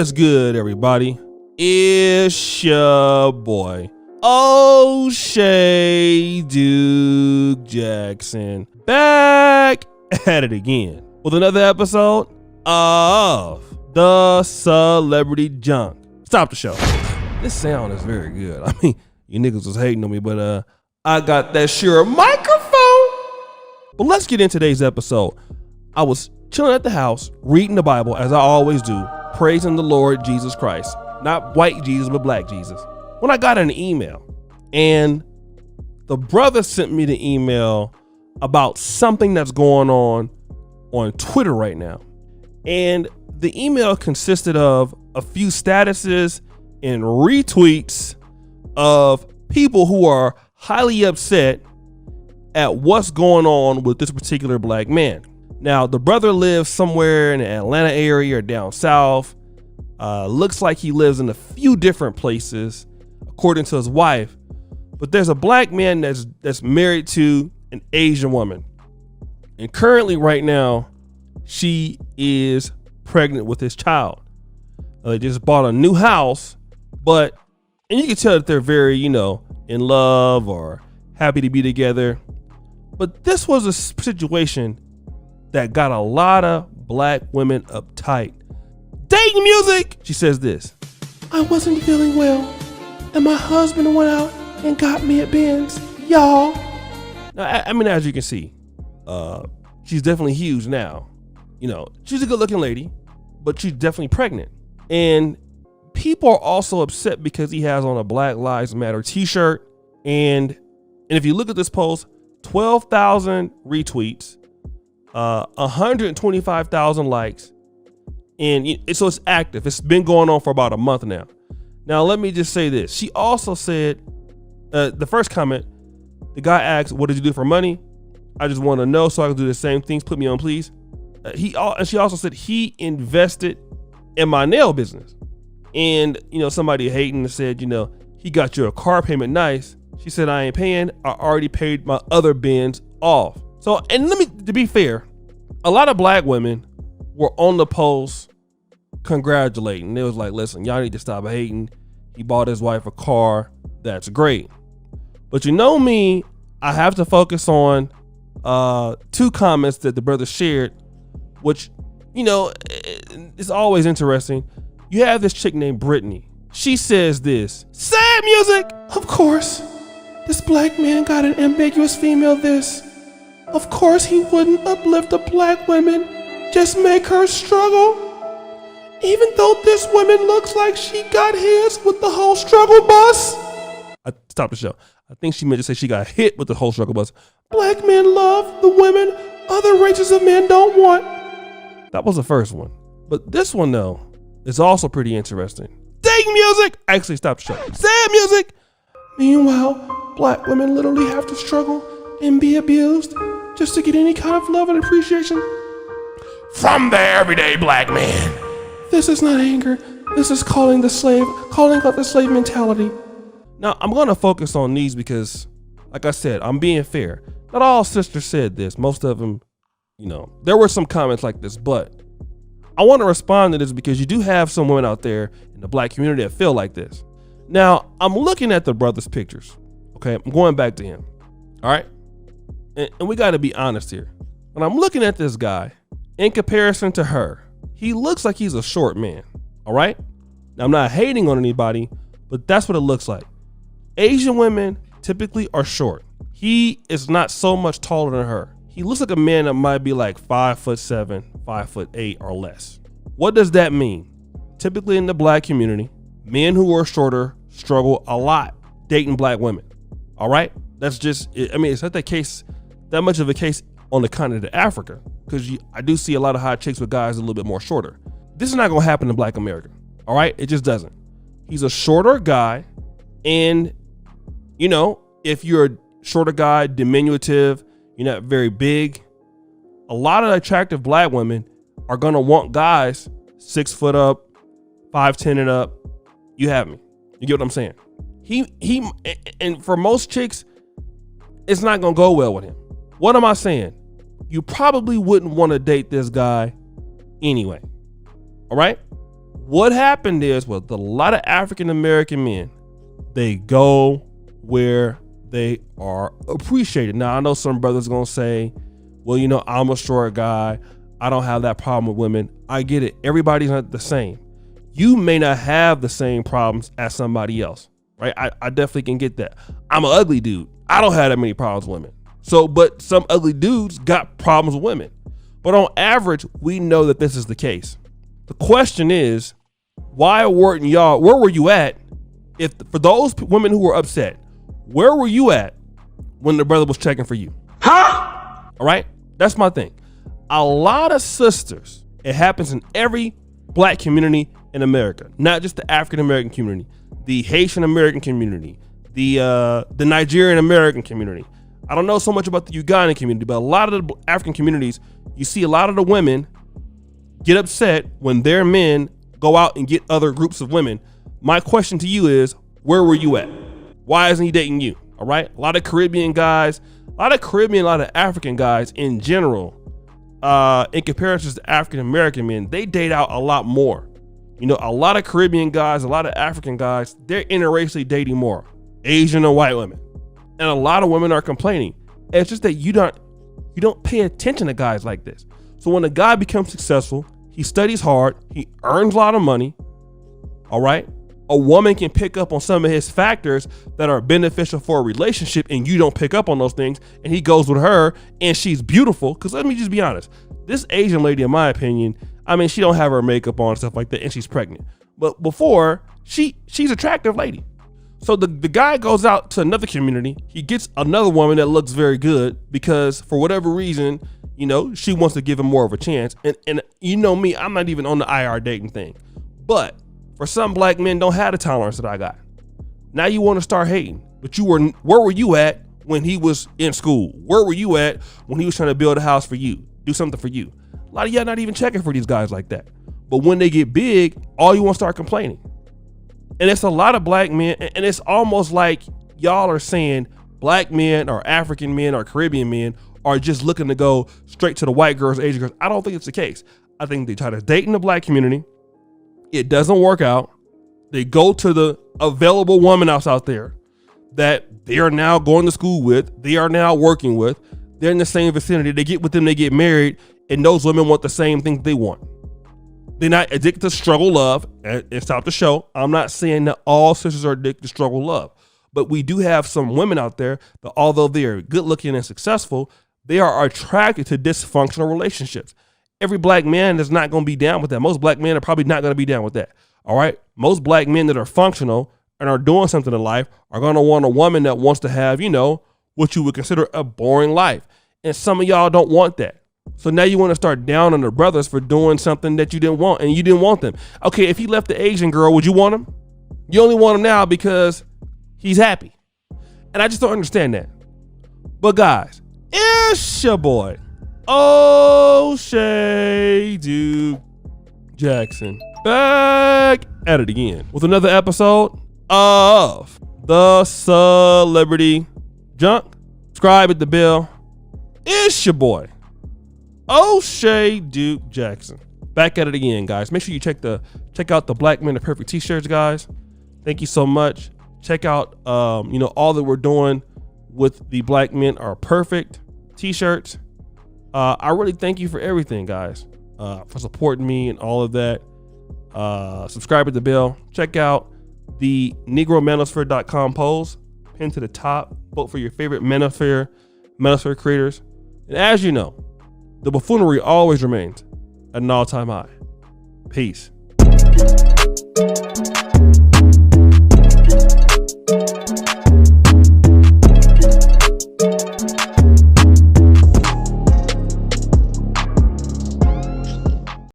What's good, everybody? It's your boy, O'Shea Duke Jackson, back at it again with another episode of The Celebrity Junk. Stop the show. This sound is very good. I mean, you niggas was hating on me, but I got that Shure microphone. But let's get into today's episode. I was chilling at the house, reading the Bible, as I always do, praising the Lord Jesus Christ. Not white Jesus, but black Jesus. When I got an email, and the brother sent me the email about something that's going on Twitter right now. And the email consisted of a few statuses and retweets of people who are highly upset at what's going on with this particular black man. Now, the brother lives somewhere in the Atlanta area or down south. Looks like he lives in a few different places, according to his wife. But there's a black man that's married to an Asian woman. And currently right now, she is pregnant with his child. They just bought a new house, and you can tell that they're very, in love or happy to be together. But this was a situation that got a lot of black women uptight. Dating music! She says this: I wasn't feeling well, and my husband went out and got me a Benz, y'all. Now, I mean, as you can see, she's definitely huge now. She's a good looking lady, but she's definitely pregnant. And people are also upset because he has on a Black Lives Matter t-shirt. And if you look at this post, 12,000 retweets, 125,000 likes. And so it's active. It's been going on for about a month now. Now, let me just say this. She also said, the first comment, the guy asked, what did you do for money? I just want to know so I can do the same things. Put me on, please. And she also said he invested in my nail business. And, somebody hating said, he got you a car payment. Nice. She said, I ain't paying. I already paid my other Benz off. So, and to be fair, a lot of black women were on the post congratulating. It was like, listen, y'all need to stop hating. He bought his wife a car. That's great. But me, I have to focus on two comments that the brother shared, which, it's always interesting. You have this chick named Brittany. She says this: sad music. Of course, this black man got an ambiguous female this. Of course he wouldn't uplift a black woman, just make her struggle. Even though this woman looks like she got his with the whole struggle bus. I stopped the show. I think she meant to say she got hit with the whole struggle bus. Black men love the women other races of men don't want. That was the first one. But this one, though, is also pretty interesting. Dating music! Actually, stop the show. Sad music! Meanwhile, black women literally have to struggle and be abused just to get any kind of love and appreciation from the everyday black man. This is not anger. This is calling out the slave mentality. Now, I'm going to focus on these because, like I said, I'm being fair. Not all sisters said this. Most of them, there were some comments like this, but I want to respond to this because you do have some women out there in the black community that feel like this. Now, I'm looking at the brother's pictures. Okay, I'm going back to him. All right. And we got to be honest here. When I'm looking at this guy, in comparison to her, he looks like he's a short man. All right. Now, I'm not hating on anybody, but that's what it looks like. Asian women typically are short. He is not so much taller than her. He looks like a man that might be like 5'7", 5'8", or less. What does that mean? Typically in the black community, men who are shorter struggle a lot dating black women. All right. That's just, it's not that much of a case on the continent of Africa, because I do see a lot of hot chicks with guys a little bit more shorter. This is not going to happen in black America. All right. It just doesn't. He's a shorter guy. And, if you're a shorter guy, diminutive, you're not very big, a lot of attractive black women are going to want guys 6 foot up, 5'10" and up. You have me. You get what I'm saying? And for most chicks, it's not going to go well with him. What am I saying? You probably wouldn't want to date this guy anyway. All right. What happened is with a lot of African American men, they go where they are appreciated. Now, I know some brothers gonna say, well, you know, I'm a short guy. I don't have that problem with women. I get it. Everybody's not the same. You may not have the same problems as somebody else, right? I definitely can get that. I'm an ugly dude. I don't have that many problems with women. So, but some ugly dudes got problems with women. But on average, we know that this is the case. The question is, why weren't y'all, where were you at? If for those women who were upset, where were you at when the brother was checking for you? Huh? All right, that's my thing. A lot of sisters, it happens in every black community in America, not just the African American community, the Haitian American community, the Nigerian American community. I don't know so much about the Ugandan community, but a lot of the African communities, you see a lot of the women get upset when their men go out and get other groups of women. My question to you is, where were you at? Why isn't he dating you? All right. A lot of Caribbean guys, a lot of African guys in general, in comparison to African American men, they date out a lot more. You know, a lot of Caribbean guys, a lot of African guys, they're interracially dating more Asian and white women. And a lot of women are complaining. It's just that you don't pay attention to guys like this. So when a guy becomes successful, he studies hard, he earns a lot of money, all right? A woman can pick up on some of his factors that are beneficial for a relationship, and you don't pick up on those things, and he goes with her, and she's beautiful. Because let me just be honest, this Asian lady, in my opinion, I mean, she don't have her makeup on and stuff like that, and she's pregnant. But before, she's an attractive lady. So the guy goes out to another community, he gets another woman that looks very good because for whatever reason, you know, she wants to give him more of a chance. And you know me, I'm not even on the IR dating thing. But for some black men don't have the tolerance that I got. Now you want to start hating, but where were you at when he was in school? Where were you at when he was trying to build a house for you, do something for you? A lot of y'all not even checking for these guys like that. But when they get big, all you want to start complaining. And it's a lot of black men, and it's almost like y'all are saying black men or African men or Caribbean men are just looking to go straight to the white girls, Asian girls. I don't think it's the case. I think they try to date in the black community. It doesn't work out. They go to the available woman out there that they are now going to school with. They are now working with. They're in the same vicinity. They get with them, they get married, and those women want the same thing they want. They're not addicted to struggle love, and it's out the show. I'm not saying that all sisters are addicted to struggle love, but we do have some women out there that although they are good looking and successful, they are attracted to dysfunctional relationships. Every black man is not going to be down with that. Most black men are probably not going to be down with that. All right. Most black men that are functional and are doing something in life are going to want a woman that wants to have, you know, what you would consider a boring life. And some of y'all don't want that. So now you want to start down on the brothers for doing something that you didn't want, and you didn't want them. Okay, if he left the Asian girl, would you want him? You only want him now because he's happy. And I just don't understand that. But guys, it's your boy, O'Shea Duke Jackson, back at it again with another episode of the Celebrity Junk. Subscribe, hit the bell. It's your boy, O'Shea Duke Jackson, back at it again, guys. Make sure you check out the Black Men Are Perfect t-shirts, guys. Thank you so much. Check out all that we're doing with the Black Men Are Perfect t-shirts. I really thank you for everything, guys, for supporting me and all of that. Subscribe to the bell. Check out the NegroManosphere.com polls pinned to the top. Vote for your favorite Manosphere creators. And as you know, the buffoonery always remains at an all-time high. Peace.